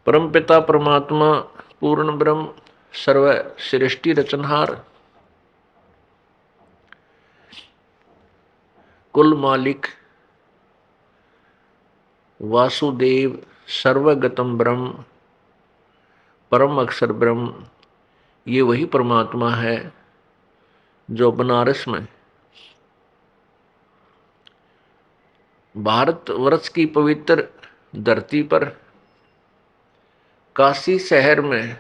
परमपिता परमात्मा पूर्ण ब्रह्म सर्व सृष्टि रचनहार कुल मालिक वासुदेव सर्वगतम ब्रह्म परम अक्षर ब्रह्म, ये वही परमात्मा है जो बनारस में भारतवर्ष की पवित्र धरती पर काशी शहर में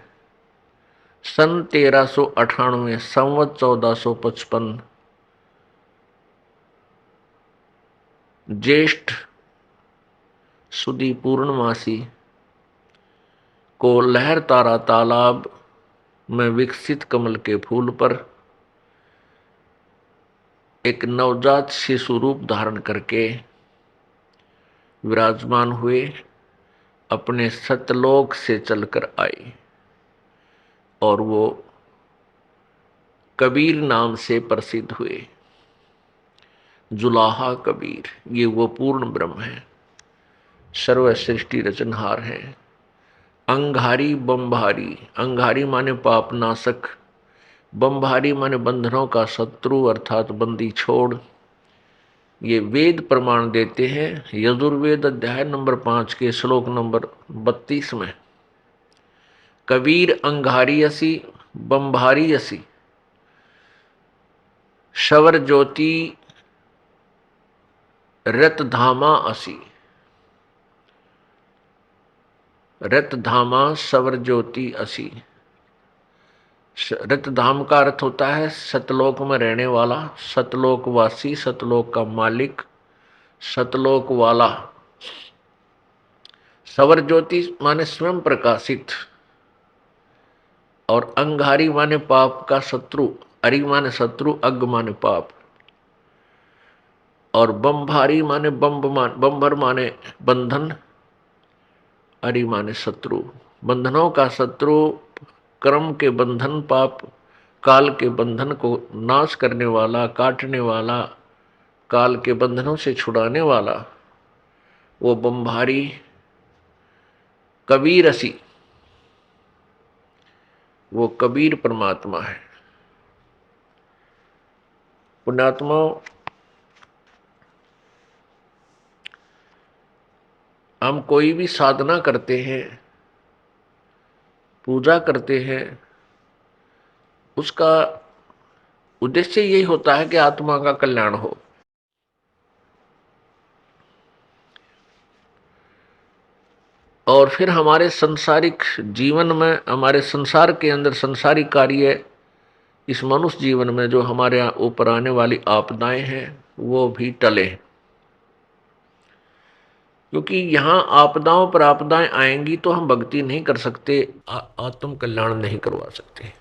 सन 1398 संवत 1455 ज्येष्ठ सुदी पूर्णमासी को लहर तारा तालाब में विकसित कमल के फूल पर एक नवजात शिशु रूप धारण करके विराजमान हुए, अपने सतलोक से चलकर आए और वो कबीर नाम से प्रसिद्ध हुए। जुलाहा कबीर, ये वो पूर्ण ब्रह्म है, सर्व सृष्टि रचनहार है। अंगारी बम्भारी, अंगारी माने पाप नाशक, बम्भारी माने बंधनों का शत्रु अर्थात बंदी छोड़। ये वेद प्रमाण देते हैं यजुर्वेद अध्याय नंबर 5 के श्लोक नंबर 32 में, कबीर अंगारी असी बम्भारी असी शवर ज्योति रतधामा असी। रतधामा सवर ज्योति असी। रतधाम का अर्थ होता है सतलोक में रहने वाला, सतलोकवासी, सतलोक का मालिक, सतलोक वाला। सवर ज्योति माने स्वयं प्रकाशित, और अंगारी माने पाप का शत्रु, अरि माने शत्रु, अग माने पाप, और बम्भारी माने बम्भर माने बंधन, अरि माने शत्रु, बंधनों का शत्रु, कर्म के बंधन, पाप काल के बंधन को नाश करने वाला, काटने वाला, काल के बंधनों से छुड़ाने वाला, वो बम्भारी कबीर असी, वो कबीर परमात्मा है। पुण्यात्माओं, हम कोई भी साधना करते हैं, पूजा करते हैं, उसका उद्देश्य यही होता है कि आत्मा का कल्याण हो। और फिर हमारे संसारिक जीवन में, हमारे संसार के अंदर संसारिक कार्य, इस मनुष्य जीवन में जो हमारे ऊपर आने वाली आपदाएं हैं वो भी टले, क्योंकि यहाँ आपदाओं पर आपदाएं आएंगी तो हम भक्ति नहीं कर सकते, आत्म कल्याण नहीं करवा सकते।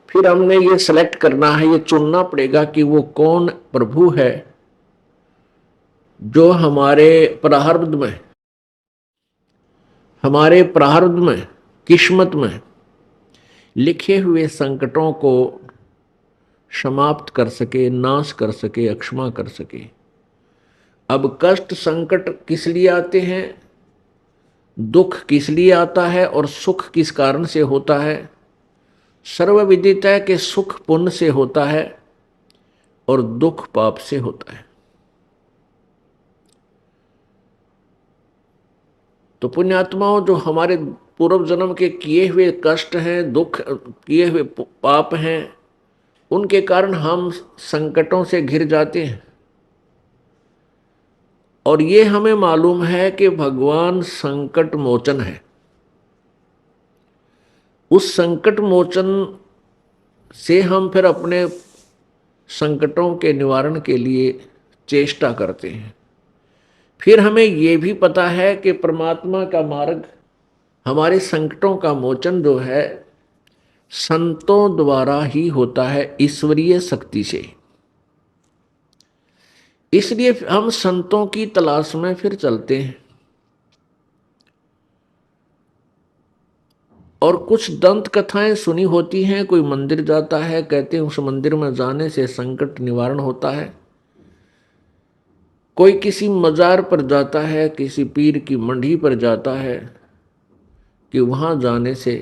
फिर हमने ये सेलेक्ट करना है, ये चुनना पड़ेगा कि वो कौन प्रभु है जो हमारे प्रारब्ध में, किस्मत में लिखे हुए संकटों को समाप्त कर सके, नाश कर सके, अक्षमा कर सके। अब कष्ट संकट किस लिए आते हैं, दुख किस लिए आता है और सुख किस कारण से होता है? सर्वविदित है कि सुख पुण्य से होता है और दुख पाप से होता है। तो पुण्यात्माओं, जो हमारे पूर्व जन्म के किए हुए कष्ट हैं, दुख, किए हुए पाप हैं, उनके कारण हम संकटों से घिर जाते हैं। और ये हमें मालूम है कि भगवान संकट मोचन है। उस संकट मोचन से हम फिर अपने संकटों के निवारण के लिए चेष्टा करते हैं। फिर हमें ये भी पता है कि परमात्मा का मार्ग, हमारे संकटों का मोचन जो है संतों द्वारा ही होता है, ईश्वरीय शक्ति से। इसलिए हम संतों की तलाश में फिर चलते हैं। और कुछ दंत कथाएं सुनी होती हैं, कोई मंदिर जाता है, कहते हैं उस मंदिर में जाने से संकट निवारण होता है। कोई किसी मज़ार पर जाता है, किसी पीर की मंडी पर जाता है कि वहाँ जाने से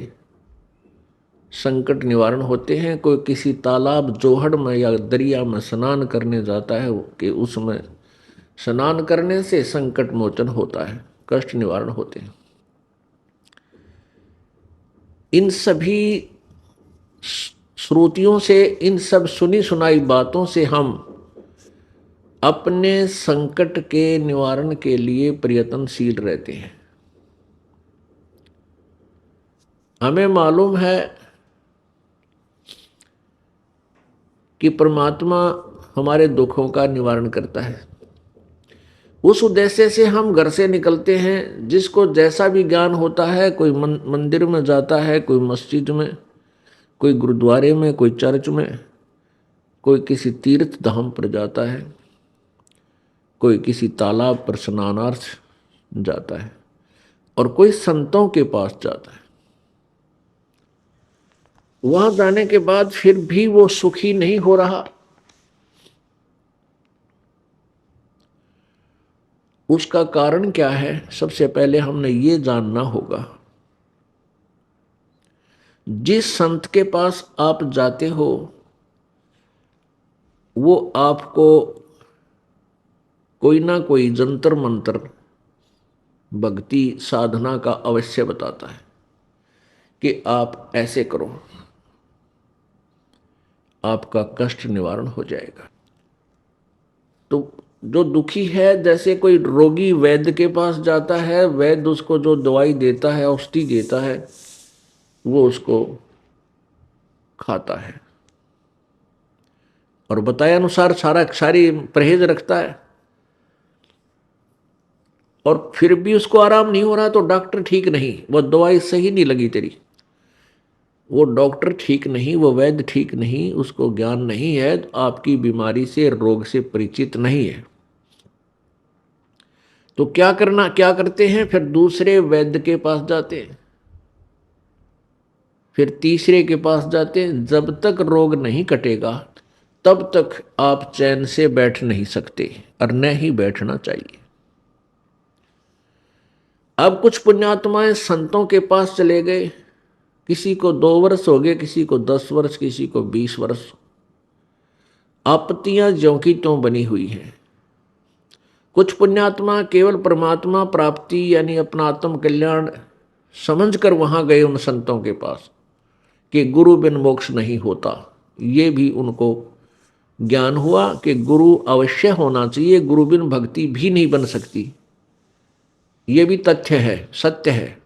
संकट निवारण होते हैं। कोई किसी तालाब जोहड़ में या दरिया में स्नान करने जाता है कि उसमें स्नान करने से संकट मोचन होता है, कष्ट निवारण होते हैं। इन सभी श्रुतियों से, इन सब सुनी सुनाई बातों से हम अपने संकट के निवारण के लिए प्रयत्नशील रहते हैं। हमें मालूम है कि परमात्मा हमारे दुखों का निवारण करता है। उस उद्देश्य से हम घर से निकलते हैं। जिसको जैसा भी ज्ञान होता है, कोई मंदिर में जाता है, कोई मस्जिद में, कोई गुरुद्वारे में, कोई चर्च में, कोई किसी तीर्थ धाम पर जाता है, कोई किसी तालाब पर स्नानार्थ जाता है, और कोई संतों के पास जाता है। वहां जाने के बाद फिर भी वो सुखी नहीं हो रहा। उसका कारण क्या है? सबसे पहले हमने ये जानना होगा, जिस संत के पास आप जाते हो वो आपको कोई ना कोई जंतर मंत्र भक्ति साधना का अवश्य बताता है कि आप ऐसे करो, आपका कष्ट निवारण हो जाएगा। तो जो दुखी है, जैसे कोई रोगी वैद्य के पास जाता है, वैद्य उसको जो दवाई देता है, औषधि देता है, वो उसको खाता है और बताए अनुसार सारी परहेज रखता है, और फिर भी उसको आराम नहीं हो रहा तो डॉक्टर ठीक नहीं, वो दवाई सही नहीं लगी तेरी, वो डॉक्टर ठीक नहीं, वो वैद्य ठीक नहीं, उसको ज्ञान नहीं है, आपकी बीमारी से, रोग से परिचित नहीं है। तो क्या करते हैं? फिर दूसरे वैद्य के पास जाते हैं, फिर तीसरे के पास जाते हैं। जब तक रोग नहीं कटेगा तब तक आप चैन से बैठ नहीं सकते, और न ही बैठना चाहिए। अब कुछ पुण्यात्माएं संतों के पास चले गए, किसी को 2 वर्ष हो गए, किसी को 10 वर्ष, किसी को 20 वर्ष। आपत्तियां ज्यों की त्यों बनी हुई हैं। कुछ पुण्यात्मा केवल परमात्मा प्राप्ति यानी अपना आत्म कल्याण समझकर वहां गए उन संतों के पास कि गुरु बिन मोक्ष नहीं होता। ये भी उनको ज्ञान हुआ कि गुरु अवश्य होना चाहिए, गुरु बिन भक्ति भी नहीं बन सकती। ये भी तथ्य है, सत्य है।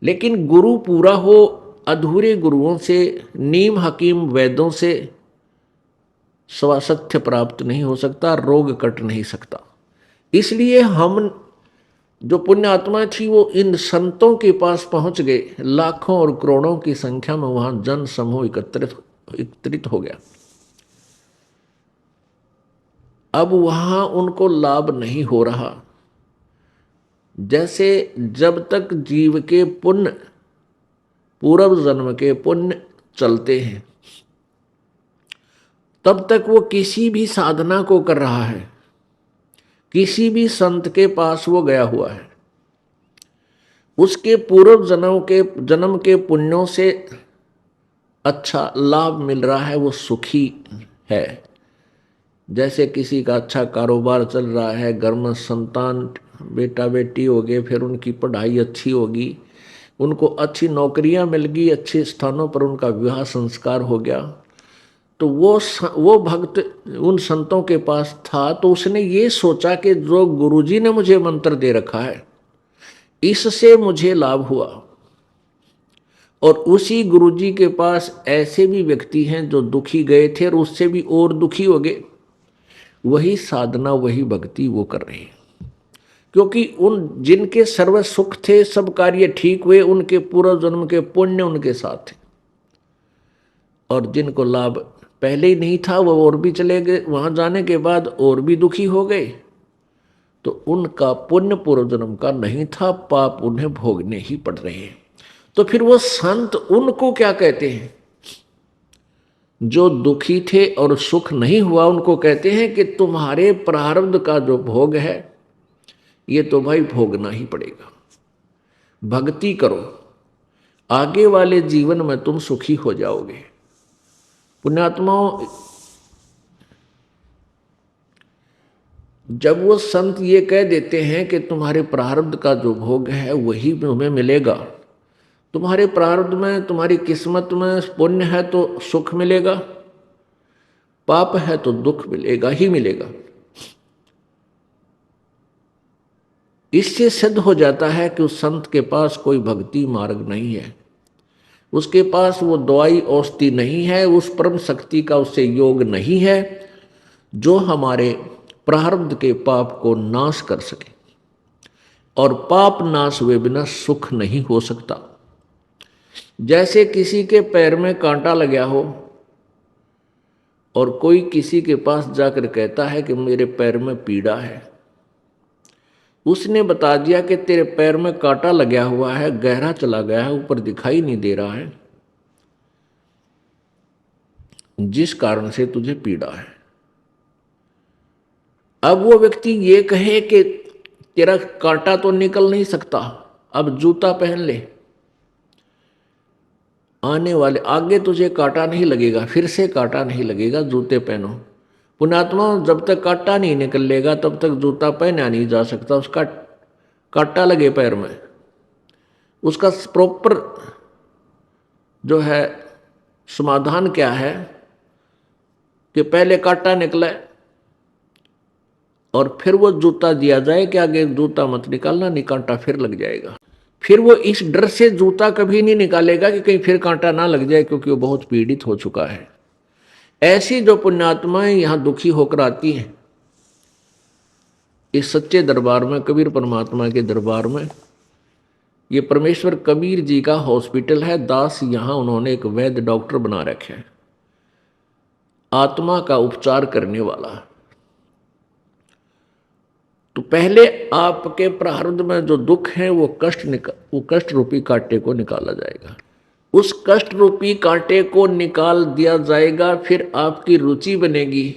लेकिन गुरु पूरा हो, अधूरे गुरुओं से, नीम हकीम वैद्यों से स्वासथ्य प्राप्त नहीं हो सकता, रोग कट नहीं सकता। इसलिए हम जो पुण्य आत्मा थी वो इन संतों के पास पहुंच गए। लाखों और करोड़ों की संख्या में वहां जन समूह एकत्रित हो गया। अब वहां उनको लाभ नहीं हो रहा। जैसे जब तक जीव के पुण्य, पूर्व जन्म के पुण्य चलते हैं, तब तक वो किसी भी साधना को कर रहा है, किसी भी संत के पास वो गया हुआ है, उसके पूर्व जन्म के पुण्यों से अच्छा लाभ मिल रहा है, वो सुखी है। जैसे किसी का अच्छा कारोबार चल रहा है, घर में संतान बेटा बेटी हो गए, फिर उनकी पढ़ाई अच्छी होगी, उनको अच्छी नौकरियां मिल गई, अच्छे स्थानों पर उनका विवाह संस्कार हो गया, तो वो भक्त उन संतों के पास था, तो उसने ये सोचा कि जो गुरुजी ने मुझे मंत्र दे रखा है इससे मुझे लाभ हुआ। और उसी गुरुजी के पास ऐसे भी व्यक्ति हैं जो दुखी गए थे और उससे भी और दुखी हो गए, वही साधना, वही भक्ति वो कर रहे हैं। क्योंकि उन जिनके सर्व सुख थे, सब कार्य ठीक हुए, उनके पूर्व जन्म के पुण्य उनके साथ थे, और जिनको लाभ पहले ही नहीं था वो और भी चले गए, वहां जाने के बाद और भी दुखी हो गए, तो उनका पुण्य पूर्व जन्म का नहीं था, पाप उन्हें भोगने ही पड़ रहे हैं। तो फिर वो संत उनको क्या कहते हैं? जो दुखी थे और सुख नहीं हुआ उनको कहते हैं कि तुम्हारे प्रारब्ध का जो भोग है ये तो भाई भोगना ही पड़ेगा। भक्ति करो, आगे वाले जीवन में तुम सुखी हो जाओगे। पुण्यात्माओं, जब वो संत ये कह देते हैं कि तुम्हारे प्रारब्ध का जो भोग है वही तुम्हें मिलेगा, तुम्हारे प्रारब्ध में, तुम्हारी किस्मत में पुण्य है तो सुख मिलेगा, पाप है तो दुख मिलेगा ही मिलेगा। इससे सिद्ध हो जाता है कि उस संत के पास कोई भक्ति मार्ग नहीं है, उसके पास वो दवाई औषधि नहीं है, उस परम शक्ति का उससे योग नहीं है जो हमारे प्रारब्ध के पाप को नाश कर सके। और पाप नाश हुए बिना सुख नहीं हो सकता। जैसे किसी के पैर में कांटा लगा हो और कोई किसी के पास जाकर कहता है कि मेरे पैर में पीड़ा है, उसने बता दिया कि तेरे पैर में कांटा लगा हुआ है, गहरा चला गया है, ऊपर दिखाई नहीं दे रहा है, जिस कारण से तुझे पीड़ा है। अब वो व्यक्ति ये कहे कि तेरा कांटा तो निकल नहीं सकता, अब जूता पहन ले, आने वाले आगे तुझे कांटा नहीं लगेगा, फिर से कांटा नहीं लगेगा, जूते पहनो। पुण्यात्मा, जब तक कांटा नहीं निकलेगा तब तक जूता पहना नहीं जा सकता। उसका कांटा लगे पैर में, उसका प्रॉपर जो है समाधान क्या है कि पहले कांटा निकले और फिर वो जूता दिया जाए कि आगे जूता मत निकालना, नहीं कांटा फिर लग जाएगा। फिर वो इस डर से जूता कभी नहीं निकालेगा कि कहीं फिर कांटा ना लग जाए, क्योंकि वो बहुत पीड़ित हो चुका है। ऐसी जो पुण्यात्माएं यहां दुखी होकर आती हैं इस सच्चे दरबार में, कबीर परमात्मा के दरबार में, ये परमेश्वर कबीर जी का हॉस्पिटल है। दास यहां उन्होंने एक वैद्य डॉक्टर बना रखे हैं, आत्मा का उपचार करने वाला। तो पहले आपके प्रारब्ध में जो दुख है वो कष्ट रूपी कांटे को निकाला जाएगा। उस कष्ट रूपी कांटे को निकाल दिया जाएगा, फिर आपकी रुचि बनेगी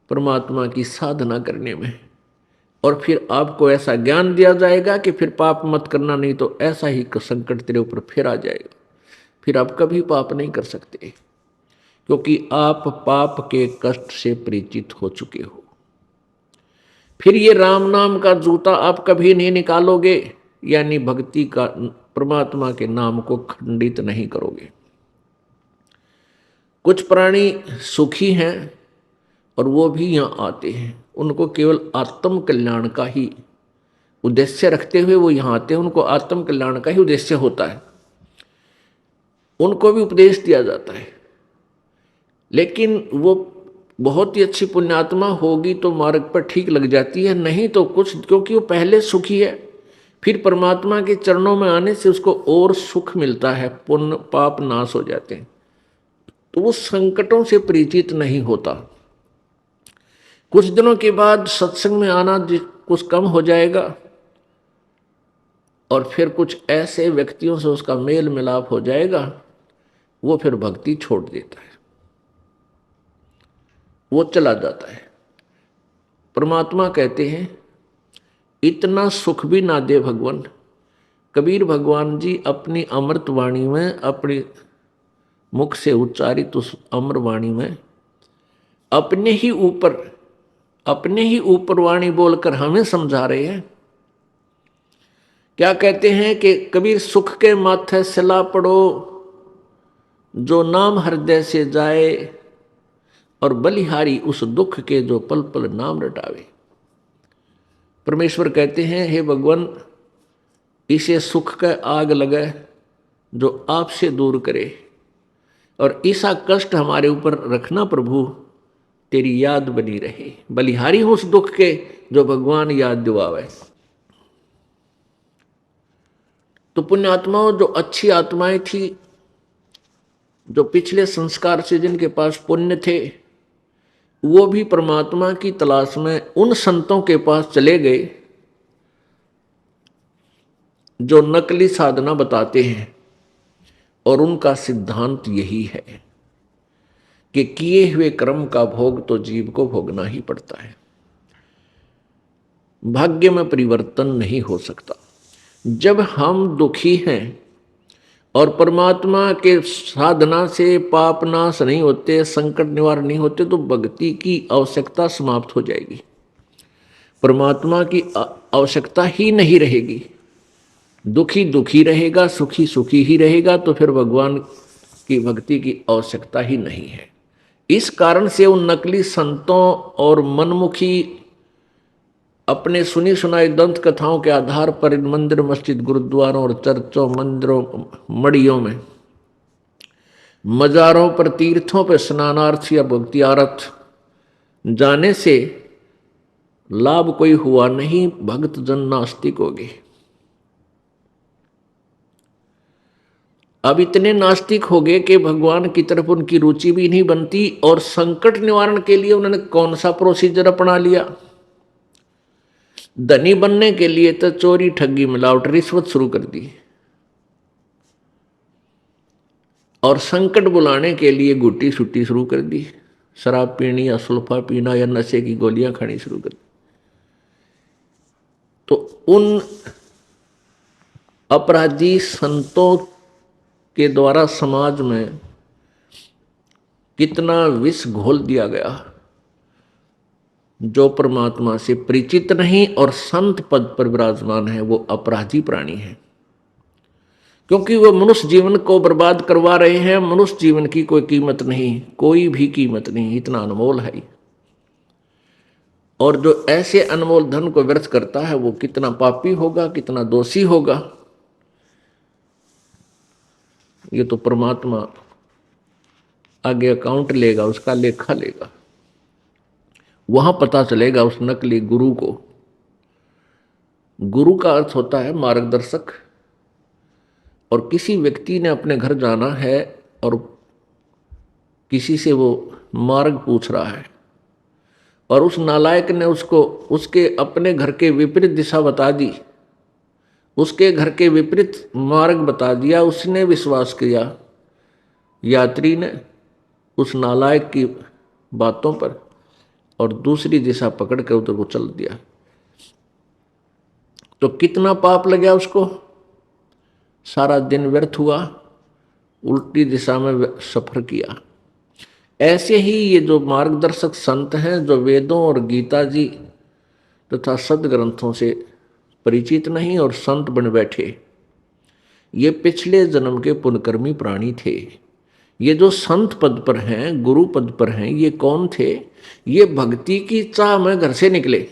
परमात्मा की साधना करने में, और फिर आपको ऐसा ज्ञान दिया जाएगा कि फिर पाप मत करना, नहीं तो ऐसा ही संकट तेरे ऊपर फिर आ जाएगा, फिर आप कभी पाप नहीं कर सकते, क्योंकि आप पाप के कष्ट से परिचित हो चुके हो। फिर ये राम नाम का जूता आप कभी नहीं निकालोगे, यानी भक्ति का, परमात्मा के नाम को खंडित नहीं करोगे। कुछ प्राणी सुखी हैं और वो भी यहाँ आते हैं, उनको केवल आत्म कल्याण का ही उद्देश्य रखते हुए वो यहाँ आते हैं, उनको आत्म कल्याण का ही उद्देश्य होता है, उनको भी उपदेश दिया जाता है। लेकिन वो बहुत ही अच्छी पुण्यात्मा होगी तो मार्ग पर ठीक लग जाती है, नहीं तो कुछ, क्योंकि वो पहले सुखी है, फिर परमात्मा के चरणों में आने से उसको और सुख मिलता है, पुण्य पाप नाश हो जाते हैं, तो वो संकटों से परिचित नहीं होता। कुछ दिनों के बाद सत्संग में आना कुछ कम हो जाएगा और फिर कुछ ऐसे व्यक्तियों से उसका मेल मिलाप हो जाएगा, वो फिर भक्ति छोड़ देता है, वो चला जाता है। परमात्मा कहते हैं इतना सुख भी ना दे भगवान। कबीर भगवान जी अपनी अमृत वाणी में, अपनी मुख से उच्चारित उस अमर वाणी में अपने ही ऊपर वाणी बोलकर हमें समझा रहे हैं। क्या कहते हैं कि कबीर सुख के माथे सिला पड़ो, जो नाम हृदय से जाए, और बलिहारी उस दुख के जो पल पल नाम रटावे। परमेश्वर कहते हैं हे भगवान, इसे सुख का आग लगे जो आपसे दूर करे, और ऐसा कष्ट हमारे ऊपर रखना प्रभु, तेरी याद बनी रहे। बलिहारी हो उस दुख के जो भगवान याद दिवावे। तो पुण्य आत्माओं, जो अच्छी आत्माएं थी, जो पिछले संस्कार से जिनके पास पुण्य थे, वो भी परमात्मा की तलाश में उन संतों के पास चले गए जो नकली साधना बताते हैं। और उनका सिद्धांत यही है कि किए हुए कर्म का भोग तो जीव को भोगना ही पड़ता है, भाग्य में परिवर्तन नहीं हो सकता। जब हम दुखी हैं और परमात्मा के साधना से पाप नाश नहीं होते, संकट निवारण नहीं होते, तो भक्ति की आवश्यकता समाप्त हो जाएगी, परमात्मा की आवश्यकता ही नहीं रहेगी। दुखी दुखी रहेगा, सुखी सुखी ही रहेगा, तो फिर भगवान की भक्ति की आवश्यकता ही नहीं है। इस कारण से उन नकली संतों और मनमुखी अपने सुनी सुनाई दंत कथाओं के आधार पर इन मंदिर मस्जिद गुरुद्वारों और चर्चों मंदिरों मड़ियों में मजारों पर तीर्थों पर स्नानार्थ या भक्तियार्थ जाने से लाभ कोई हुआ नहीं, भक्त जन नास्तिक हो गए। अब इतने नास्तिक हो गए कि भगवान की तरफ उनकी रुचि भी नहीं बनती, और संकट निवारण के लिए उन्होंने कौन सा प्रोसीजर अपना लिया। धनी बनने के लिए तो चोरी ठगी मिलावट रिश्वत शुरू कर दी, और संकट बुलाने के लिए गुट्टी सुट्टी शुरू कर दी, शराब पीनी या सुल्फा पीना या नशे की गोलियां खानी शुरू कर दी। तो उन अपराधी संतों के द्वारा समाज में कितना विष घोल दिया गया। जो परमात्मा से परिचित नहीं और संत पद पर विराजमान है वो अपराधी प्राणी है, क्योंकि वो मनुष्य जीवन को बर्बाद करवा रहे हैं। मनुष्य जीवन की कोई कीमत नहीं, कोई भी कीमत नहीं, इतना अनमोल है। और जो ऐसे अनमोल धन को व्यर्थ करता है वो कितना पापी होगा, कितना दोषी होगा, ये तो परमात्मा आगे अकाउंट लेगा, उसका लेखा लेगा, वहां पता चलेगा उस नकली गुरु को। गुरु का अर्थ होता है मार्गदर्शक, और किसी व्यक्ति ने अपने घर जाना है और किसी से वो मार्ग पूछ रहा है, और उस नालायक ने उसको उसके अपने घर के विपरीत दिशा बता दी, उसके घर के विपरीत मार्ग बता दिया। उसने विश्वास किया यात्री ने उस नालायक की बातों पर, और दूसरी दिशा पकड़ कर उधर को चल दिया, तो कितना पाप लगा उसको, सारा दिन व्यर्थ हुआ, उल्टी दिशा में सफर किया। ऐसे ही ये जो मार्गदर्शक संत हैं, जो वेदों और गीता जी तथा सदग्रंथों से परिचित नहीं और संत बन बैठे, ये पिछले जन्म के पुण्यकर्मी प्राणी थे। ये जो संत पद पर हैं, गुरु पद पर हैं, ये कौन थे? ये भक्ति की चाह में घर से निकले,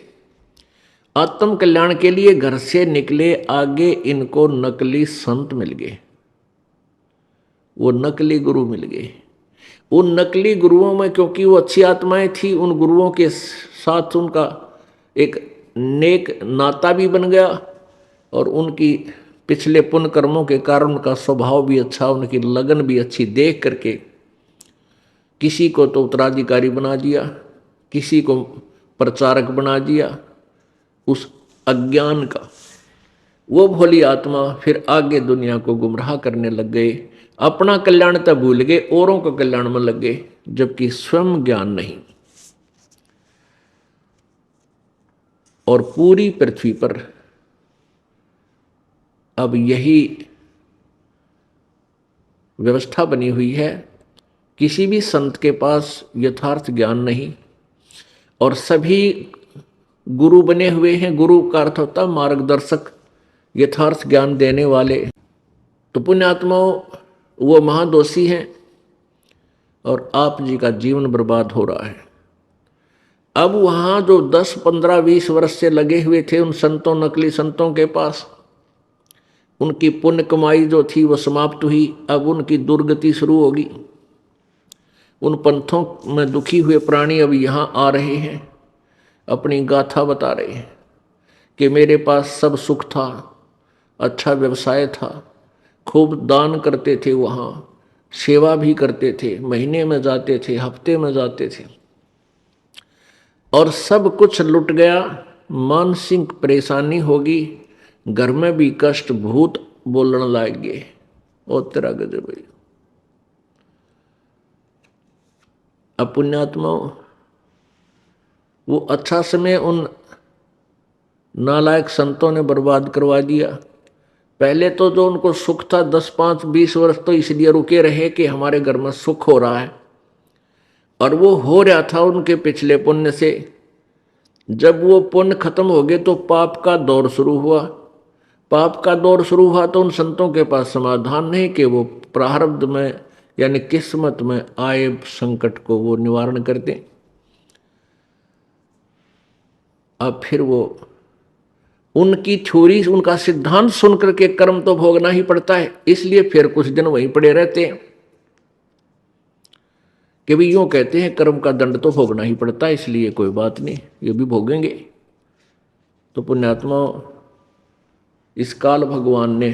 आत्म कल्याण के लिए घर से निकले। आगे इनको नकली संत मिल गए, वो नकली गुरु मिल गए। उन नकली गुरुओं में क्योंकि वो अच्छी आत्माएं थी, उन गुरुओं के साथ उनका एक नेक नाता भी बन गया, और उनकी पिछले पुण्य कर्मों के कारण उनका स्वभाव भी अच्छा, उनकी लगन भी अच्छी देख करके किसी को तो उत्तराधिकारी बना दिया, किसी को प्रचारक बना दिया उस अज्ञान का। वो भोली आत्मा फिर आगे दुनिया को गुमराह करने लग गए, अपना कल्याण तब भूल गए, औरों का कल्याण में लग गए, जबकि स्वयं ज्ञान नहीं। और पूरी पृथ्वी पर अब यही व्यवस्था बनी हुई है, किसी भी संत के पास यथार्थ ज्ञान नहीं, और सभी गुरु बने हुए हैं। गुरु का अर्थ होता है मार्गदर्शक, यथार्थ ज्ञान देने वाले। तो पुण्यात्माओं, वो महादोषी हैं, और आप जी का जीवन बर्बाद हो रहा है। अब वहाँ जो 10, 15, 20 वर्ष से लगे हुए थे उन संतों, नकली संतों के पास, उनकी पुण्य कमाई जो थी वो समाप्त हुई। अब उनकी दुर्गति शुरू होगी। उन पंथों में दुखी हुए प्राणी अब यहाँ आ रहे हैं, अपनी गाथा बता रहे हैं कि मेरे पास सब सुख था, अच्छा व्यवसाय था, खूब दान करते थे, वहाँ सेवा भी करते थे, महीने में जाते थे, हफ्ते में जाते थे, और सब कुछ लुट गया। मानसिक परेशानी होगी, घर में भी कष्ट, भूत बोलने लग गए, और तेरा गजब भाई। अब पुण्यात्माओं, वो अच्छा समय उन नालायक संतों ने बर्बाद करवा दिया। पहले तो जो उनको सुख था 10, 5, 20 वर्ष, तो इसलिए रुके रहे कि हमारे घर में सुख हो रहा है, और वो हो रहा था उनके पिछले पुण्य से। जब वो पुण्य खत्म हो गए तो पाप का दौर शुरू हुआ। पाप का दौर शुरू हुआ तो उन संतों के पास समाधान नहीं कि वो प्रारब्ध में यानी किस्मत में आए संकट को वो निवारण कर दें। अब फिर वो उनकी थ्योरी, उनका सिद्धांत सुनकर के कर्म तो भोगना ही पड़ता है, इसलिए फिर कुछ दिन वहीं पड़े रहते हैं कि भी यूं कहते हैं कर्म का दंड तो भोगना ही पड़ता है, इसलिए कोई बात नहीं, ये भी भोगेंगे। तो पुण्यात्मा, इस काल भगवान ने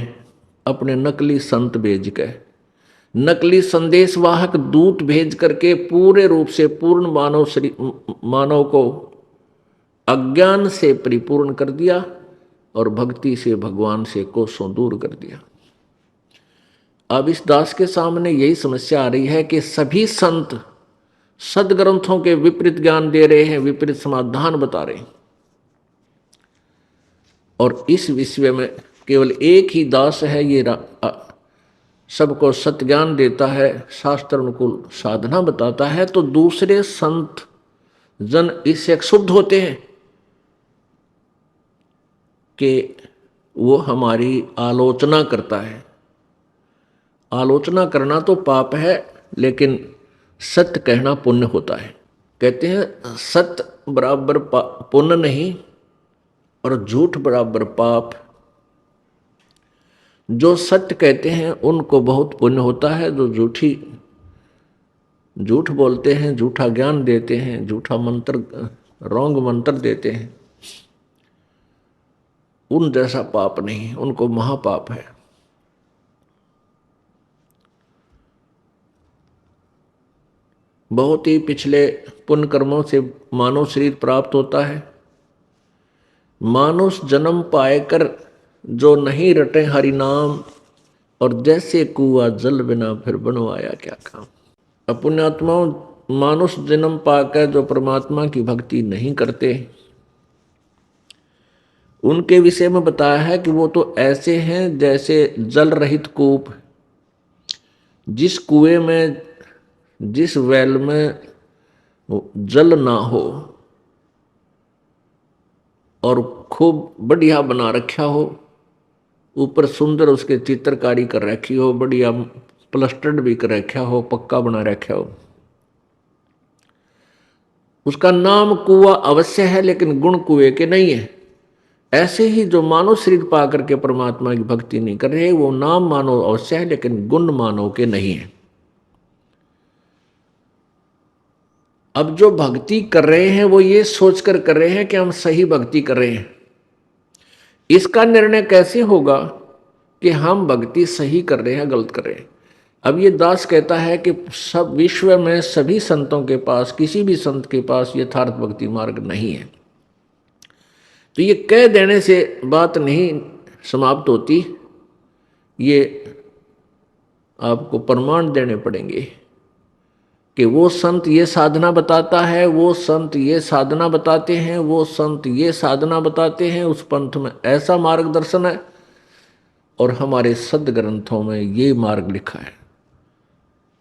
अपने नकली संत भेज के, नकली संदेशवाहक दूत भेज करके पूरे रूप से पूर्ण मानव को अज्ञान से परिपूर्ण कर दिया और भक्ति से भगवान से कोसों दूर कर दिया। अब इस दास के सामने यही समस्या आ रही है कि सभी संत सदग्रंथों के विपरीत ज्ञान दे रहे हैं, विपरीत समाधान बता रहे हैं, और इस विषय में केवल एक ही दास है, ये सबको सत्य ज्ञान देता है, शास्त्र अनुकूल साधना बताता है। तो दूसरे संत जन इससे क्षुब्ध होते हैं कि वो हमारी आलोचना करता है। आलोचना करना तो पाप है, लेकिन सत्य कहना पुण्य होता है। कहते हैं सत्य बराबर पुण्य नहीं और झूठ बराबर पाप। जो सत्य कहते हैं उनको बहुत पुण्य होता है, जो झूठ बोलते हैं, झूठा ज्ञान देते हैं, झूठा मंत्र, रॉन्ग मंत्र देते हैं, उन जैसा पाप नहीं, उनको महापाप है। बहुत ही पिछले पुण्य कर्मों से मानव शरीर प्राप्त होता है। मानुष जन्म पाएकर जो नहीं रटे हरि नाम, और जैसे कुआ जल बिना फिर बनवाया क्या काम। पुण्यात्माओं, मानुष जन्म पाकर जो परमात्मा की भक्ति नहीं करते, उनके विषय में बताया है कि वो तो ऐसे हैं जैसे जल रहित कूप। जिस कुएं में, जिस वेल में जल ना हो और खूब बढ़िया बना रखा हो, ऊपर सुंदर उसके चित्रकारी कर रखी हो, बढ़िया प्लस्टर्ड भी कर रखा हो, पक्का बना रखा हो, उसका नाम कुआ अवश्य है, लेकिन गुण कुएं के नहीं है। ऐसे ही जो मानव शरीर पा करके परमात्मा की भक्ति नहीं कर रहे, वो नाम मानव अवश्य है, लेकिन गुण मानव के नहीं है। अब जो भक्ति कर रहे हैं वो ये सोचकर कर रहे हैं कि हम सही भक्ति कर रहे हैं। इसका निर्णय कैसे होगा कि हम भक्ति सही कर रहे हैं गलत कर रहे हैं? अब ये दास कहता है कि सब विश्व में सभी संतों के पास, किसी भी संत के पास यथार्थ भक्ति मार्ग नहीं है। तो ये कह देने से बात नहीं समाप्त होती, ये आपको प्रमाण देने पड़ेंगे कि वो संत ये साधना बताता है, वो संत ये साधना बताते हैं, वो संत ये साधना बताते हैं, उस पंथ में ऐसा मार्गदर्शन है, और हमारे सदग्रंथों में ये मार्ग लिखा है।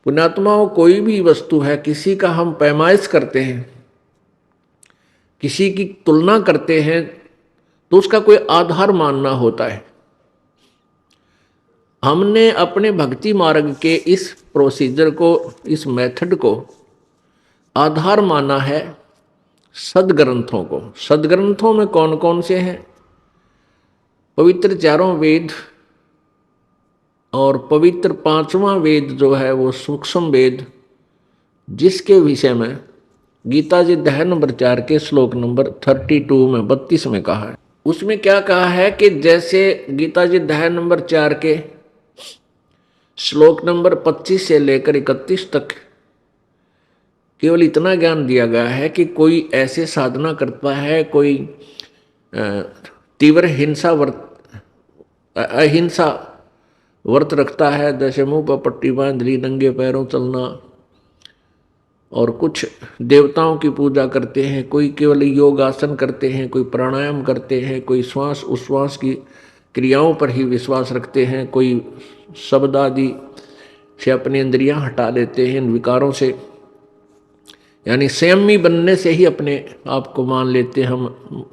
पुण्यात्माओं, कोई भी वस्तु है, किसी का हम पैमाइश करते हैं, किसी की तुलना करते हैं, तो उसका कोई आधार मानना होता है। हमने अपने भक्ति मार्ग के इस प्रोसीजर को, इस मेथड को आधार माना है सदग्रंथों को। सदग्रंथों में कौन कौन से हैं? पवित्र चारों वेद और पवित्र पांचवा वेद जो है वो सूक्ष्म वेद, जिसके विषय में गीता जी अध्याय नंबर 4 के श्लोक नंबर 32 में 32 में कहा है। उसमें क्या कहा है कि जैसे गीता जी अध्याय नंबर 4 के श्लोक नंबर 25 से लेकर 31 तक केवल इतना ज्ञान दिया गया है कि कोई ऐसे साधना करता है, कोई तीव्र अहिंसा व्रत रखता है, जैसे मुंह पर पट्टी बांध ली, नंगे पैरों चलना, और कुछ देवताओं की पूजा करते हैं, कोई केवल योग आसन करते हैं, कोई प्राणायाम करते हैं, कोई श्वास उश्वास की क्रियाओं पर ही विश्वास रखते हैं, कोई शब्द आदि से अपनी इंद्रियां हटा लेते हैं इन विकारों से, यानी संयमी बनने से ही अपने आप को मान लेते हैं हम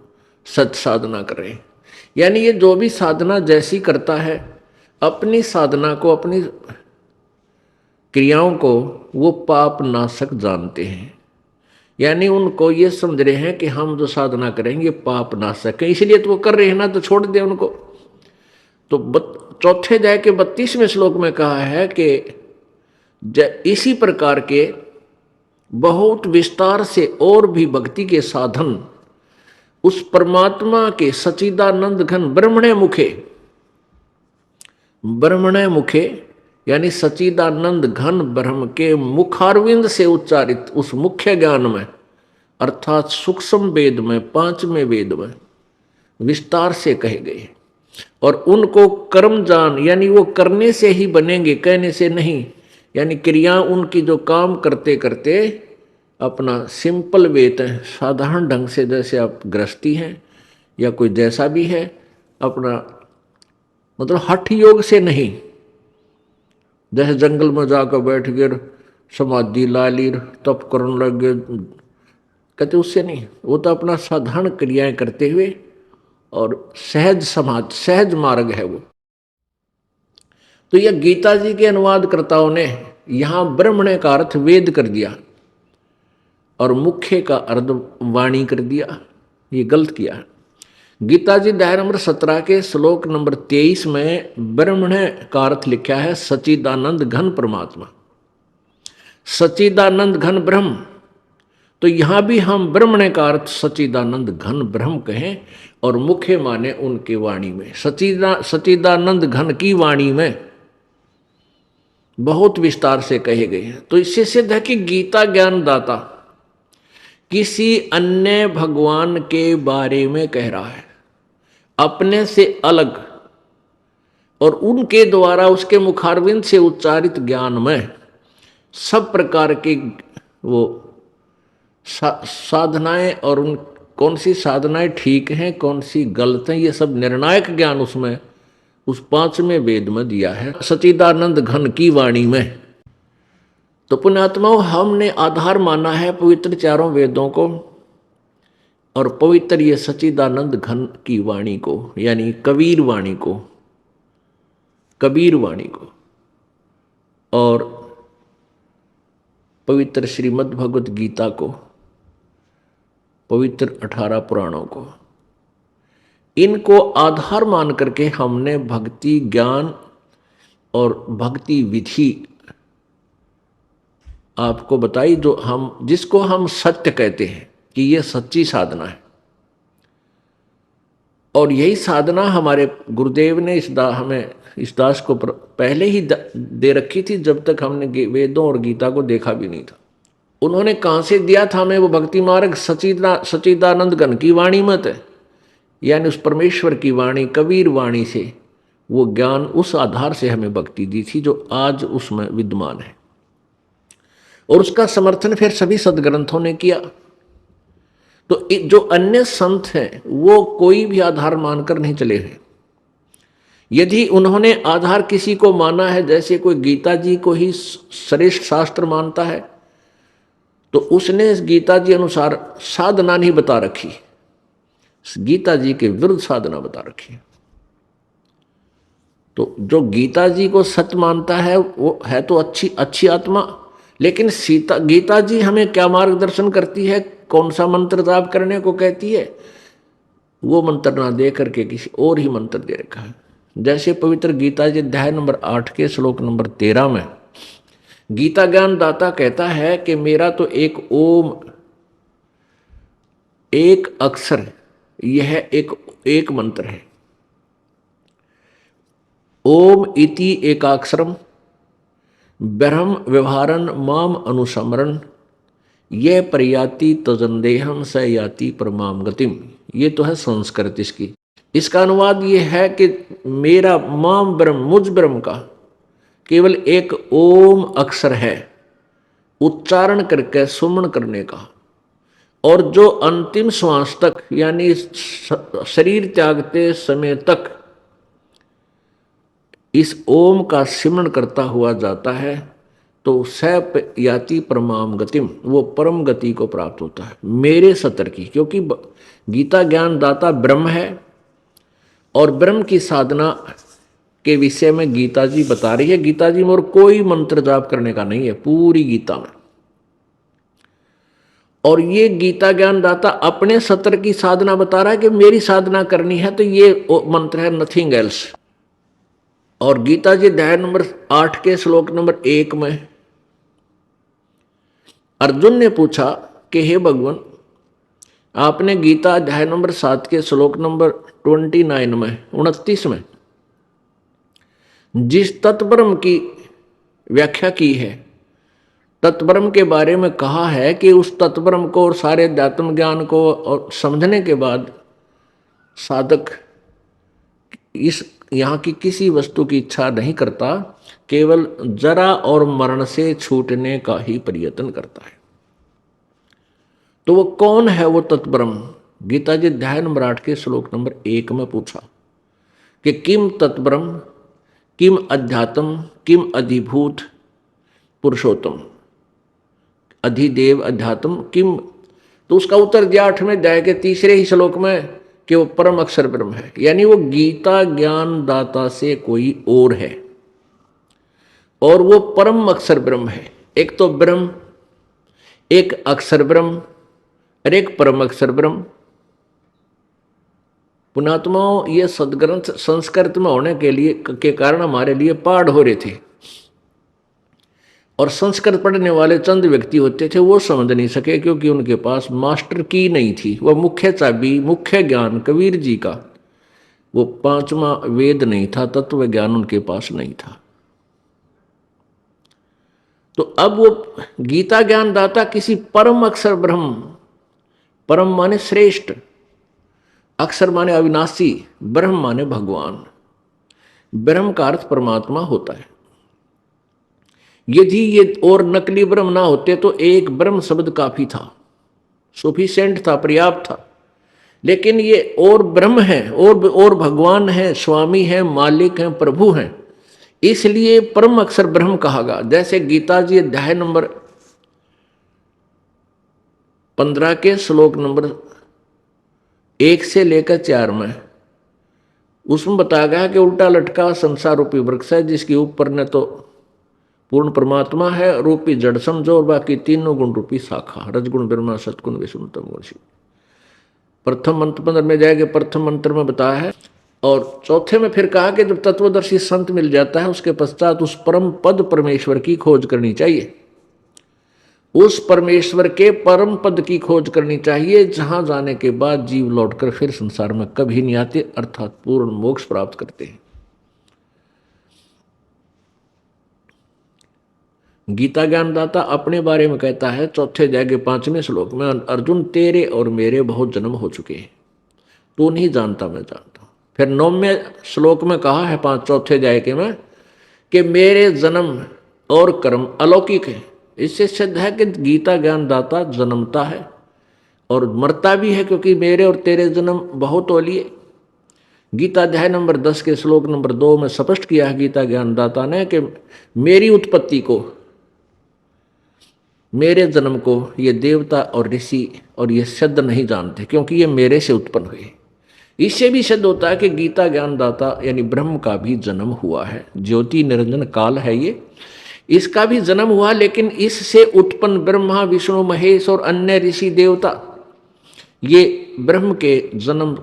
सच साधना कर रहे हैं। यानी ये जो भी साधना जैसी करता है, अपनी साधना को, अपनी क्रियाओं को वो पाप नाशक जानते हैं, यानी उनको ये समझ रहे हैं कि हम जो साधना करेंगे पाप नाशक है, इसलिए तो वो कर रहे हैं ना, तो छोड़ दे उनको। तो चौथे अध्याय के 32वें श्लोक में कहा है कि इसी प्रकार के बहुत विस्तार से और भी भक्ति के साधन उस परमात्मा के सच्चिदानंद घन ब्रह्मणे मुखे यानी सच्चिदानंद घन ब्रह्म के मुखारविंद से उच्चारित उस मुख्य ज्ञान में, अर्थात सूक्ष्म वेद में, 5वें वेद में विस्तार से कहे गए, और उनको कर्म जान, यानी वो करने से ही बनेंगे, कहने से नहीं, यानी क्रिया उनकी जो काम करते करते अपना सिंपल वेत है, साधारण ढंग से, जैसे आप गृहस्थी हैं या कोई जैसा भी है, अपना मतलब हठ योग से नहीं, जैसे जंगल में जाकर बैठ गए, समाधि ला ली, तप करने लग गए, कहते उससे नहीं, वो तो अपना साधारण क्रियाएं करते हुए और सहज मार्ग है वो। तो यह गीता जी के अनुवादकर्ताओं ने यहां ब्रह्मणे का अर्थ वेद कर दिया और मुख्य का अर्थ वाणी कर दिया, ये गलत किया। गीता जी अध्याय नंबर 17 के श्लोक नंबर 23 में ब्रह्मणे का अर्थ लिखा है सच्चिदानंद घन परमात्मा, सच्चिदानंद घन ब्रह्म। तो यहां भी हम ब्रह्मणे का अर्थ सच्चिदानंद घन ब्रह्म कहें और मुख्य माने उनके वाणी में, सच्चिदानंद घन की वाणी में बहुत विस्तार से कहे गए हैं। तो इससे सिद्ध है कि गीता ज्ञानदाता किसी अन्य भगवान के बारे में कह रहा है, अपने से अलग, और उनके द्वारा उसके मुखारविंद से उच्चारित ज्ञान में सब प्रकार की वो साधनाएं, और उन कौन सी साधनाएं ठीक हैं कौन सी गलत हैं, ये सब निर्णायक ज्ञान उसमें उस 5वें वेद में दिया है, सच्चिदानंद घन की वाणी में। तो पुण्यात्माओं, हमने आधार माना है पवित्र चारों वेदों को और पवित्र ये सच्चिदानंद घन की वाणी को, यानी कबीर वाणी को, और पवित्र श्रीमद् भगवत गीता को, पवित्र 18 पुराणों को, इनको आधार मान करके हमने भक्ति ज्ञान और भक्ति विधि आपको बताई, जिसको हम सत्य कहते हैं कि ये सच्ची साधना है। और यही साधना हमारे गुरुदेव ने हमें इस दास को पहले ही दे रखी थी, जब तक हमने वेदों और गीता को देखा भी नहीं था। उन्होंने कहाँ से दिया था हमें? वो भक्ति मार्ग सच्चिदानंद घन की वाणी मत है, यानी उस परमेश्वर की वाणी, कबीर वाणी से वो ज्ञान, उस आधार से हमें भक्ति दी थी जो आज उसमें विद्यमान है। और उसका समर्थन फिर सभी सदग्रंथों ने किया। तो जो अन्य संत हैं वो कोई भी आधार मानकर नहीं चले हैं। यदि उन्होंने आधार किसी को माना है, जैसे कोई गीता जी को ही श्रेष्ठ शास्त्र मानता है, तो उसने गीता जी अनुसार साधना नहीं बता रखी, गीता जी के विरुद्ध साधना बता रखी। तो जो गीता जी को सत्य मानता है वो है तो अच्छी आत्मा, लेकिन गीता जी हमें क्या मार्गदर्शन करती है, कौन सा मंत्र जाप करने को कहती है, वो मंत्र ना दे करके किसी और ही मंत्र दे रखा है। जैसे पवित्र गीता जी अध्याय नंबर 8 के श्लोक नंबर 13 में गीता ज्ञान दाता कहता है कि मेरा तो एक ओम, एक अक्षर, यह एक मंत्र है। ओम इति एकाक्षरम ब्रह्म व्यवहारन माम अनुसमरण ये प्रयाति तजंदेहम स याति परमाम गतिम। ये तो है संस्कृत इसकी। इसका अनुवाद ये है कि मेरा मां ब्रह्म, मुझ ब्रह्म का केवल एक ओम अक्षर है, उच्चारण करके सुमन करने का। और जो अंतिम श्वास तक यानी शरीर त्यागते समय तक इस ओम का सिमरण करता हुआ जाता है तो सैप याति परमाम गतिम, वो परम गति को प्राप्त होता है मेरे सतर की। क्योंकि गीता ज्ञान दाता ब्रह्म है और ब्रह्म की साधना के विषय में गीता जी बता रही है। गीता जी में और कोई मंत्र जाप करने का नहीं है पूरी गीता में। और ये गीता ज्ञान दाता अपने सतर की साधना बता रहा है कि मेरी साधना करनी है तो ये मंत्र है, नथिंग एल्स। और गीता जी अध्याय नंबर 8 के श्लोक नंबर 1 में अर्जुन ने पूछा कि हे भगवान, आपने गीता अध्याय नंबर 7 के श्लोक नंबर 29 में 29 में जिस तत्ब्रह्म की व्याख्या की है, तत्ब्रह्म के बारे में कहा है कि उस तत्ब्रह्म को और सारे अध्यात्म ज्ञान को और समझने के बाद साधक इस यहाँ की किसी वस्तु की इच्छा नहीं करता, केवल जरा और मरण से छूटने का ही प्रयत्न करता है। तो वो कौन है वो तत्ब्रह्म? गीता जी अध्याय नंबर 8 के श्लोक नंबर 1 में पूछा कि किम तत्ब्रह्म, किम अध्यात्म, किम अधिभूत पुरुषोत्तम, अधिदेव अध्यात्म किम। तो उसका उत्तर दिया 8वें अध्याय के 3 ही श्लोक में कि वो परम अक्षर ब्रह्म है। यानी वो गीता ज्ञान दाता से कोई और है और वो परम अक्षर ब्रह्म है। एक तो ब्रह्म, एक अक्षर ब्रह्म और एक परम अक्षर ब्रह्म। पुणात्माओं, ये सदग्रंथ संस्कृत में होने के कारण हमारे लिए पाठ हो रहे थे और संस्कृत पढ़ने वाले चंद व्यक्ति होते थे, वो समझ नहीं सके क्योंकि उनके पास मास्टर की नहीं थी। वह मुख्य चाबी, मुख्य ज्ञान कबीर जी का वो 5वां वेद नहीं था, तत्व ज्ञान उनके पास नहीं था। तो अब वो गीता ज्ञान दाता किसी परम अक्षर ब्रह्म, परम माने श्रेष्ठ, अक्षर माने अविनाशी, ब्रह्म माने भगवान। ब्रह्म का अर्थ परमात्मा होता है। यदि ये और नकली ब्रह्म ना होते तो एक ब्रह्म शब्द काफी था, सफिशिएंट था, पर्याप्त था। लेकिन ये और ब्रह्म है और भगवान है, स्वामी है, मालिक है, प्रभु हैं, इसलिए परम अक्षर ब्रह्म कहा गया। जैसे गीता जी अध्याय नंबर 15 के श्लोक नंबर 1 से लेकर 4 में उसमें बताया गया कि उल्टा लटका संसार रूपी वृक्ष है जिसके ऊपर न तो पूर्ण परमात्मा है रूपी जड़ समझो और बाकी तीनों गुण रूपी शाखा, रजगुण ब्रह्मा सतगुण विष्णु तमगुण शिव। प्रथम मंत्र में जाएगा, प्रथम मंत्र में बताया है। और चौथे में फिर कहा कि जब तत्वदर्शी संत मिल जाता है उसके पश्चात उस परम पद परमेश्वर की खोज करनी चाहिए। उस परमेश्वर के परम पद की खोज करनी चाहिए जहां जाने के बाद जीव लौटकर फिर संसार में कभी नहीं आते, अर्थात पूर्ण मोक्ष प्राप्त करते हैं। गीता ज्ञानदाता अपने बारे में कहता है 4 अध्याय के 5वें श्लोक में, अर्जुन तेरे और मेरे बहुत जन्म हो चुके हैं, तू नहीं जानता मैं जानता हूं। फिर 9वें श्लोक में कहा है 4 अध्याय के में कि मेरे जन्म और कर्म अलौकिक है। इससे सिद्ध है कि गीता ज्ञानदाता जन्मता है और मरता भी है, क्योंकि मेरे और तेरे जन्म बहुत ओलिए। गीता अध्याय नंबर 10 के श्लोक नंबर 2 में स्पष्ट किया है गीता ज्ञानदाता ने कि मेरी उत्पत्ति को, मेरे जन्म को ये देवता और ऋषि और ये सिद्ध नहीं जानते, क्योंकि ये मेरे से उत्पन्न हुए। इससे भी सिद्ध होता है कि गीता ज्ञानदाता यानी ब्रह्म का भी जन्म हुआ है। ज्योति निरंजन काल है ये, इसका भी जन्म हुआ, लेकिन इससे उत्पन्न ब्रह्मा विष्णु महेश और अन्य ऋषि देवता ये ब्रह्म के जन्म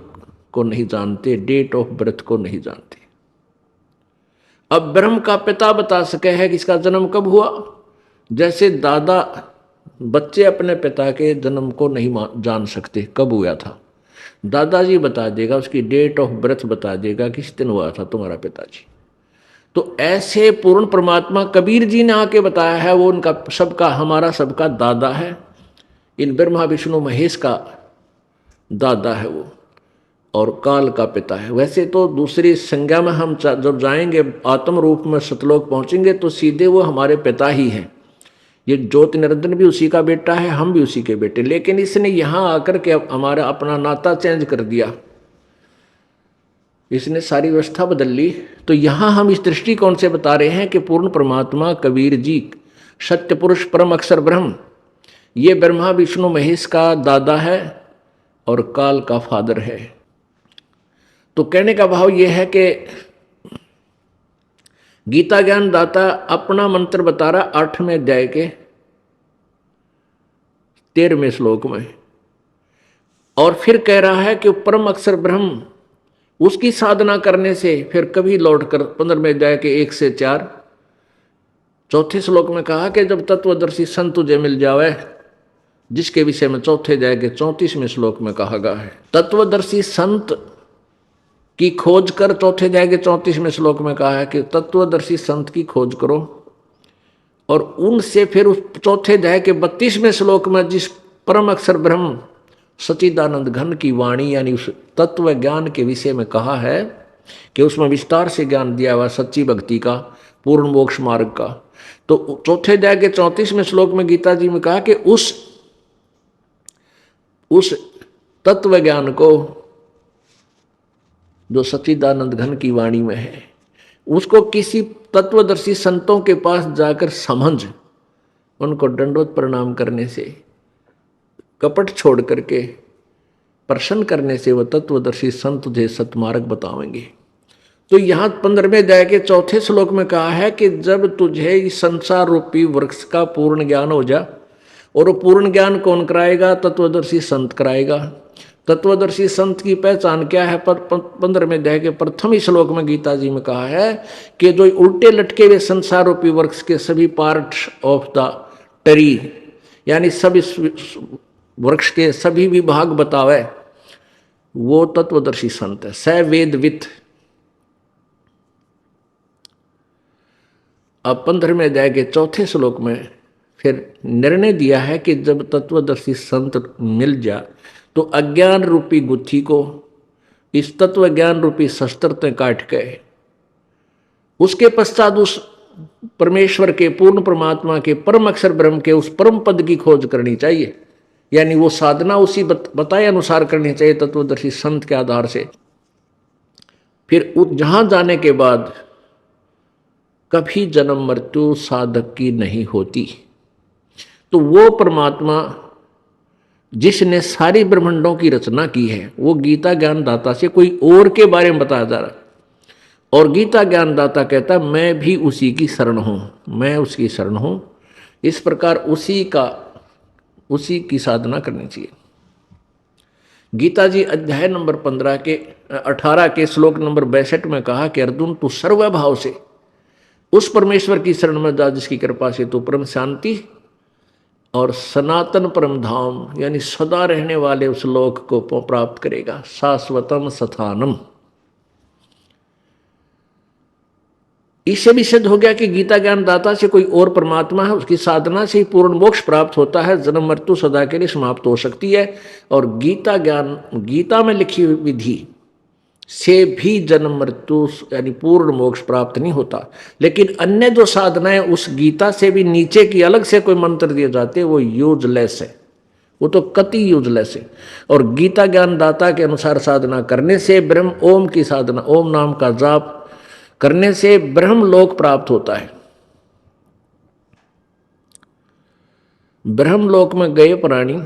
को नहीं जानते, डेट ऑफ बर्थ को नहीं जानते। अब ब्रह्म का पिता बता सके है कि इसका जन्म कब हुआ। जैसे दादा बच्चे अपने पिता के जन्म को नहीं जान सकते कब हुआ था, दादाजी बता देगा, उसकी डेट ऑफ बर्थ बता देगा किस दिन हुआ था तुम्हारा पिताजी। तो ऐसे पूर्ण परमात्मा कबीर जी ने आके बताया है, वो उनका सबका, हमारा सबका दादा है। इन ब्रह्मा विष्णु महेश का दादा है वो। और काल का पिता है। वैसे तो दूसरी संज्ञा में हम जब जाएंगे आत्म रूप में सतलोक पहुंचेंगे तो सीधे वो हमारे पिता ही हैं। ये ज्योति निरंजन भी उसी का बेटा है, हम भी उसी के बेटे, लेकिन इसने यहाँ आकर के हमारा अपना नाता चेंज कर दिया, इसने सारी व्यवस्था बदल ली। तो यहाँ हम इस दृष्टिकोण से बता रहे हैं कि पूर्ण परमात्मा कबीर जी सत्य पुरुष परम अक्षर ब्रह्म, ये ब्रह्मा विष्णु महेश का दादा है और काल का फादर है। तो कहने का भाव यह है कि गीता ज्ञान दाता अपना मंत्र बता रहा 8वें अध्याय के 13वें श्लोक में, और फिर कह रहा है कि परम अक्षर ब्रह्म उसकी साधना करने से फिर कभी लौटकर 15वें अध्याय के 1 से 4 चौथे श्लोक में कहा कि जब तत्वदर्शी संत तुझे मिल जावे, जिसके विषय में चौथे अध्याय के 34वें श्लोक में कहा गया है। तत्वदर्शी संत की खोज कर, चौथे अध्याय के 34वें श्लोक में कहा है कि तत्वदर्शी संत की खोज करो, और उनसे फिर उस चौथे अध्याय के 32वें श्लोक में जिस परम अक्षर ब्रह्म सच्चिदानंद घन की वाणी यानी उस तत्व ज्ञान के विषय में कहा है कि उसमें विस्तार से ज्ञान दिया हुआ सच्ची भक्ति का, पूर्ण मोक्ष मार्ग का। तो चौथे अध्याय के 34वें श्लोक में गीता जी में कहा कि उस तत्व ज्ञान को जो सच्चिदानंद घन की वाणी में है, उसको किसी तत्वदर्शी संतों के पास जाकर समझ, उनको दंडवत प्रणाम करने से, कपट छोड़ करके प्रसन्न करने से वह तत्वदर्शी संत तुझे सतमार्ग बतावेंगे। तो यहाँ 15वें अध्याय के चौथे श्लोक में कहा है कि जब तुझे इस संसार रूपी वृक्ष का पूर्ण ज्ञान हो जा, और वो पूर्ण ज्ञान कौन कराएगा? तत्वदर्शी संत कराएगा। तत्वदर्शी संत की पहचान क्या है? 15वें अध्याय के प्रथम ही श्लोक में गीता जी में कहा है कि जो उल्टे लटके हुए संसार रूपी वृक्ष के सभी पार्ट्स ऑफ द ट्री, यानी सभी वृक्ष के सभी विभाग बतावे, वो तत्वदर्शी संत है। स वेदवित। अब 15वें अध्याय के चौथे श्लोक में फिर निर्णय दिया है कि जब तत्वदर्शी संत मिल जा तो अज्ञान रूपी गुत्थी को इस तत्व ज्ञान रूपी शस्त्र से काट के उसके पश्चात उस परमेश्वर के, पूर्ण परमात्मा के, परम अक्षर ब्रह्म के उस परम पद की खोज करनी चाहिए। यानी वो साधना उसी बताए अनुसार करनी चाहिए तत्वदर्शी संत के आधार से। फिर जहां जाने के बाद कभी जन्म मृत्यु साधक की नहीं होती। तो वो परमात्मा जिसने सारी ब्रह्मांडों की रचना की है, वो गीता ज्ञान दाता से कोई और के बारे में बताया जा रहा है, और गीता ज्ञान दाता कहता है मैं भी उसी की शरण हूं, मैं उसकी शरण हूं। इस प्रकार उसी की साधना करनी चाहिए। गीता जी अध्याय नंबर 18 के श्लोक नंबर 62 में कहा कि अर्जुन तू सर्वभाव से उस परमेश्वर की शरण में जा जिसकी कृपा से तू परम शांति और सनातन परम धाम यानी सदा रहने वाले उस लोक को प्राप्त करेगा। शाश्वतम स्थानम। इससे भी सिद्ध हो गया कि गीता ज्ञान दाता से कोई और परमात्मा है, उसकी साधना से ही पूर्ण मोक्ष प्राप्त होता है, जन्म मृत्यु सदा के लिए समाप्त हो सकती है। और गीता में लिखी हुई विधि से भी जन्म मृत्यु यानी पूर्ण मोक्ष प्राप्त नहीं होता। लेकिन अन्य जो साधनाएं उस गीता से भी नीचे की अलग से कोई मंत्र दिए जाते हैं, वो यूजलेस है, वो तो कति यूजलेस है। और गीता ज्ञान दाता के अनुसार साधना करने से ब्रह्म ओम की साधना, ओम नाम का जाप करने से ब्रह्म लोक प्राप्त होता है। ब्रह्म लोक में गए प्राणी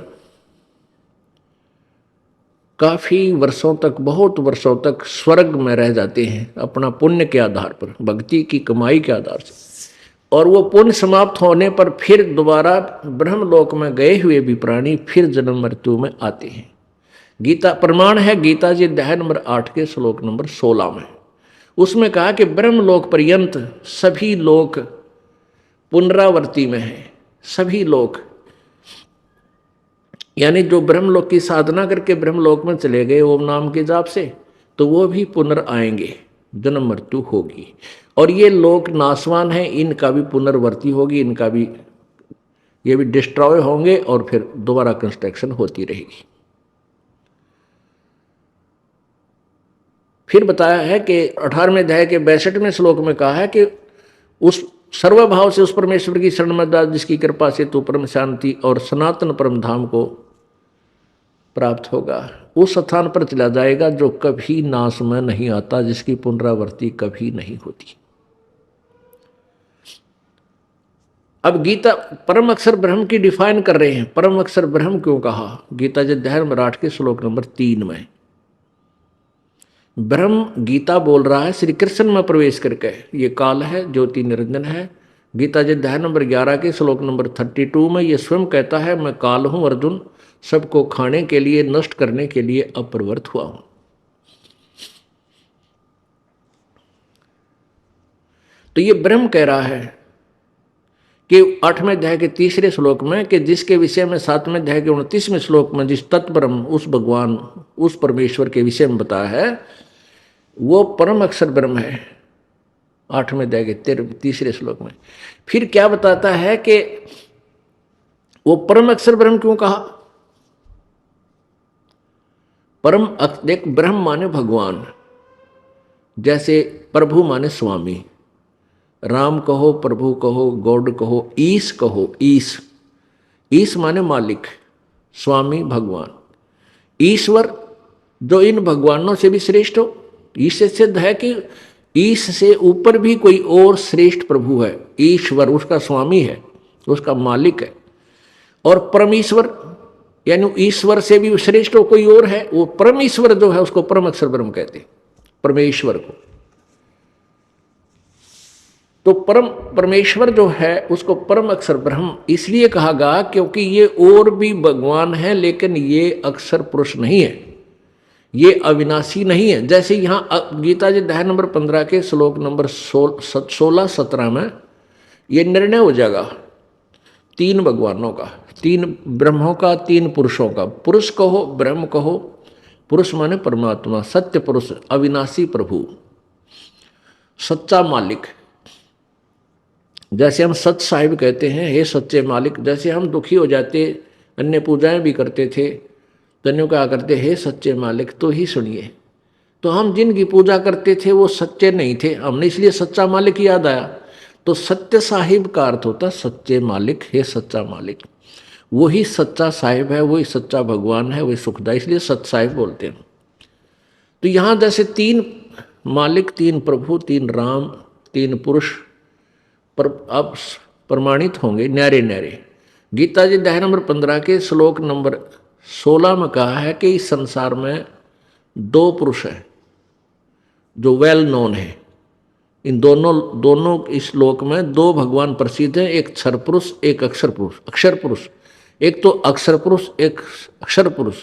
काफी वर्षों तक, बहुत वर्षों तक स्वर्ग में रह जाते हैं अपना पुण्य के आधार पर, भक्ति की कमाई के आधार से। और वो पुण्य समाप्त होने पर फिर दोबारा ब्रह्मलोक में गए हुए भी प्राणी फिर जन्म मृत्यु में आते हैं। गीता प्रमाण है गीता जी अध्याय नंबर 8 के श्लोक नंबर 16 में। उसमें कहा कि ब्रह्मलोक पर्यंत सभी लोक पुनरावर्ती में है। सभी लोक यानी जो ब्रह्मलोक की साधना करके ब्रह्मलोक में चले गए ओम नाम के जाप से, तो वो भी पुनर्आएंगे, जन्म मृत्यु होगी। और ये लोक नाशवान है, इनका भी पुनर्वर्ती होगी, इनका भी, ये भी डिस्ट्रॉय होंगे और फिर दोबारा कंस्ट्रक्शन होती रहेगी। फिर बताया है कि 18वें अध्याय के 62वें श्लोक में कहा है कि उस सर्वभाव से उस परमेश्वर की शरण में जा, जिसकी कृपा से तू परम शांति और सनातन परम धाम को प्राप्त होगा। उस स्थान पर चला जाएगा जो कभी नाश में नहीं आता, जिसकी पुनरावृत्ति कभी नहीं होती। अब गीता परम अक्षर ब्रह्म की डिफाइन कर रहे हैं। परम अक्षर ब्रह्म क्यों कहा? गीता जी अध्याय नंबर 8 के श्लोक नंबर 3 में ब्रह्म गीता बोल रहा है श्री कृष्ण में प्रवेश करके, ये काल है, ज्योति निरंजन है। गीता जी अध्याय नंबर 11 के श्लोक नंबर 32 में ये स्वयं कहता है, मैं काल हूं अर्जुन, सबको खाने के लिए, नष्ट करने के लिए अप्रवृत्त हुआ हूं। तो ये ब्रह्म कह रहा है कि 8वें अध्याय के 3रे श्लोक में कि जिसके विषय में 7वें अध्याय के 29वें श्लोक में जिस तत्ब्रह्म, उस भगवान, उस परमेश्वर के विषय में बताया है, वो परम अक्षर ब्रह्म है। 8वें अध्याय के 3रे श्लोक में फिर क्या बताता है कि वो परम अक्षर ब्रह्म क्यों कहा? परम देख, ब्रह्म माने भगवान, जैसे प्रभु माने स्वामी, राम कहो, प्रभु कहो, गॉड कहो, ईश कहो। ईश, ईश माने मालिक, स्वामी भगवान, ईश्वर जो इन भगवानों से भी श्रेष्ठ हो। इससे सिद्ध है कि ईश से ऊपर भी कोई और श्रेष्ठ प्रभु है। ईश्वर उसका स्वामी है, उसका मालिक है। और परमेश्वर यानी ईश्वर से भी श्रेष्ठ कोई और है, वो परमेश्वर जो है उसको परम अक्षर ब्रह्म कहते हैं, परमेश्वर को। तो परम परमेश्वर जो है उसको परम अक्षर ब्रह्म इसलिए कहा गया क्योंकि ये और भी भगवान है, लेकिन ये अक्षर पुरुष नहीं है, ये अविनाशी नहीं है। जैसे यहाँ गीता जी अध्याय नंबर 15 के श्लोक नंबर 16-17 में ये निर्णय हो जाएगा 3 भगवानों का, 3 ब्रह्मों का, 3 पुरुषों का। पुरुष कहो, ब्रह्म कहो। पुरुष माने परमात्मा, सत्य पुरुष, अविनाशी प्रभु, सच्चा मालिक। जैसे हम सच साहिब कहते हैं, हे सच्चे मालिक। जैसे हम दुखी हो जाते, अन्य पूजाएं भी करते थे, धन्यों कहा करते, हे सच्चे मालिक तो ही सुनिए। तो हम जिनकी पूजा करते थे वो सच्चे नहीं थे, हमने इसलिए सच्चा मालिक याद आया। तो सत्य साहिब का अर्थ होता सच्चे मालिक, हे सच्चा मालिक। वही सच्चा साहिब है, वही सच्चा भगवान है, वही सुखदा, इसलिए सच साहिब बोलते हैं। तो यहाँ जैसे 3 मालिक, 3 प्रभु, 3 राम, 3 पुरुष पर अब प्रमाणित होंगे न्यारे न्यारे। गीता जी अध्याय नंबर 15 के श्लोक नंबर 16 में कहा है कि इस संसार में 2 पुरुष हैं जो वेल नोन है। इन दोनों इस श्लोक में 2 भगवान प्रसिद्ध हैं, एक क्षर पुरुष, एक अक्षर पुरुष। अक्षर पुरुष एक तो अक्षर पुरुष, एक अक्षर पुरुष,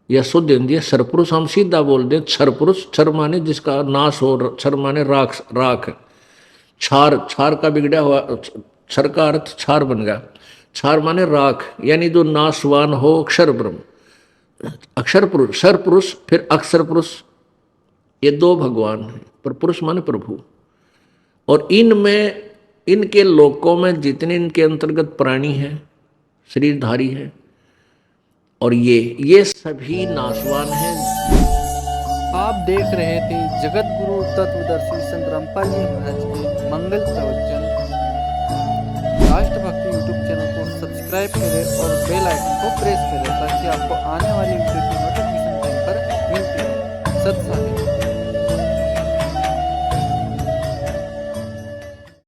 यह शुद्ध हिंदी है। क्षर पुरुष हम सीधा बोल दें क्षर पुरुष। क्षर माने जिसका नाश हो, क्षर माने राख। क्षार का बिगड़ा हुआ, क्षर का अर्थ क्षार बन गया। क्षार माने राख, यानी जो नाशवान हो, अक्षर ब्रह्म। अक्षर पुरुष, क्षर पुरुष, फिर अक्षर पुरुष, ये 2 भगवान हैं। पर पुरुष माने प्रभु। और इनमें, इनके लोकों में जितने इनके अंतर्गत प्राणी हैं, शरीरधारी हैं, और ये सभी नाशवान हैं। आप देख रहे थे जगत गुरु तत्वदर्शी संत रामपाल जी महाराज के मंगल प्रवचन। राष्ट्रभक्ति यूट्यूब चैनल को सब्सक्राइब करें और बेल आइकन को प्रेस करें ताकि आपको आने वाली वीडियो की